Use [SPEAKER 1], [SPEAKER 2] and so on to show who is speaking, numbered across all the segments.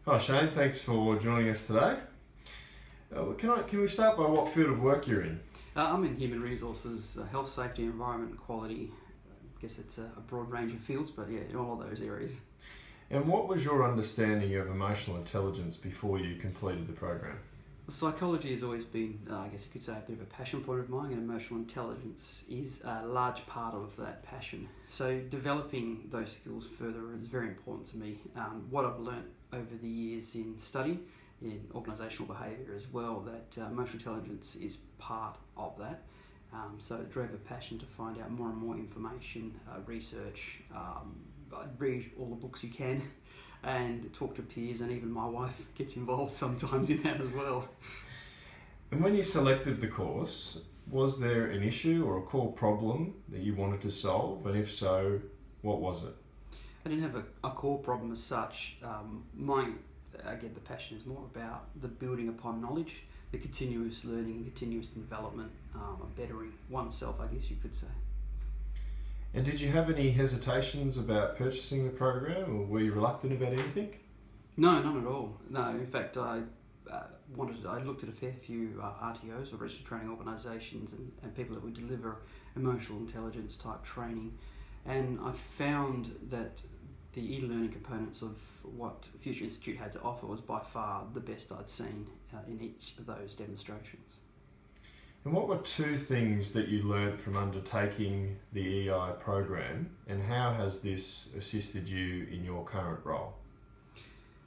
[SPEAKER 1] Hi Shane, thanks for joining us today. Can we start by what field of work you're in?
[SPEAKER 2] I'm in human resources, health, safety, environment and quality. I guess it's a broad range of fields, but yeah, in all of those areas.
[SPEAKER 1] And what was your understanding of emotional intelligence before you completed the program?
[SPEAKER 2] Psychology has always been, I guess you could say, a bit of a passion point of mine, and emotional intelligence is a large part of that passion. So developing those skills further is very important to me. What I've learnt over the years in study, in organisational behaviour as well, that emotional intelligence is part of that. So it drove a passion to find out more and more information, research, read all the books you can, and talk to peers, and even my wife gets involved sometimes in that as well.
[SPEAKER 1] And when you selected the course, was there an issue or a core problem that you wanted to solve, and if so, what was it?
[SPEAKER 2] I didn't have a core problem as such. Again, the passion is more about the building upon knowledge, the continuous learning and continuous development, bettering oneself, I guess you could say.
[SPEAKER 1] And did you have any hesitations about purchasing the program, or were you reluctant about anything?
[SPEAKER 2] No, none at all. No, in fact, I looked at a fair few RTOs, or registered training organisations, and people that would deliver emotional intelligence type training, and I found that the e-learning components of what Future Institute had to offer was by far the best I'd seen in each of those demonstrations.
[SPEAKER 1] And what were two things that you learnt from undertaking the EI program, and how has this assisted you in your current role?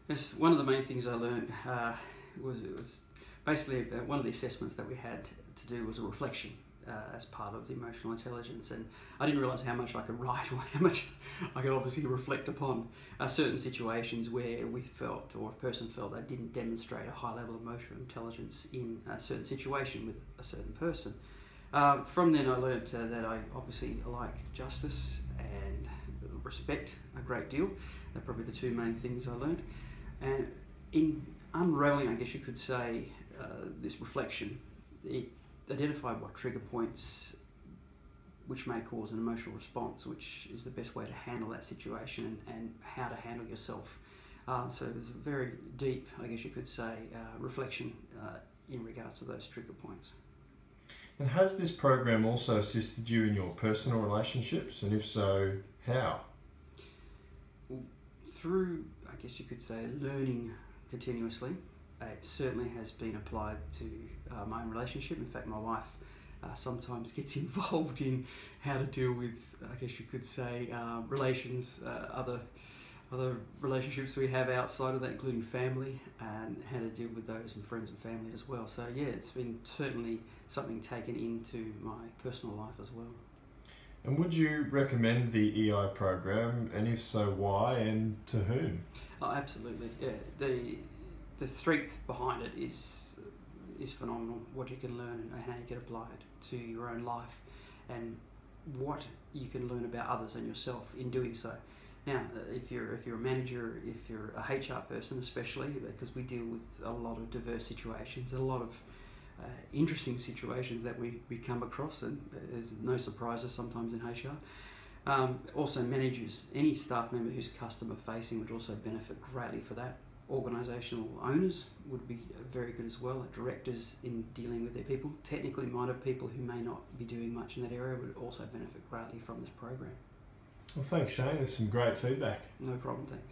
[SPEAKER 2] Yes, one of the main things I learned was basically one of the assessments that we had to do was a reflection as part of the emotional intelligence, and I didn't realise how much I could write, or how much I could obviously reflect upon certain situations where we felt, or a person felt, they didn't demonstrate a high level of emotional intelligence in a certain situation with a certain person. From then I learnt that I obviously like justice and respect a great deal. They're probably the two main things I learnt. And in unravelling, I guess you could say, this reflection, it identified what trigger points which may cause an emotional response, which is the best way to handle that situation, and how to handle yourself. So there's a very deep, I guess you could say, reflection in regards to those trigger points.
[SPEAKER 1] And has this program also assisted you in your personal relationships, and if so, how?
[SPEAKER 2] Well, through, I guess you could say, learning continuously, it certainly has been applied to my own relationship. In fact, my wife sometimes gets involved in how to deal with, I guess you could say, relations, other relationships we have outside of that, including family, and how to deal with those and friends and family as well. So yeah, it's been certainly something taken into my personal life as well.
[SPEAKER 1] And would you recommend the EI program, and if so, why and to whom?
[SPEAKER 2] Oh, absolutely. Yeah, the strength behind it is phenomenal. What you can learn and how you can apply it to your own life, and what you can learn about others and yourself in doing so. Now, if you're a manager, if you're a HR person especially, because we deal with a lot of diverse situations, a lot of interesting situations that we come across, and there's no surprises sometimes in HR. Also managers, any staff member who's customer facing would also benefit greatly for that. Organisational owners would be very good as well, directors in dealing with their people. Technically minded people who may not be doing much in that area would also benefit greatly from this program.
[SPEAKER 1] Well, thanks Shane, there's some great feedback.
[SPEAKER 2] No problem, thanks.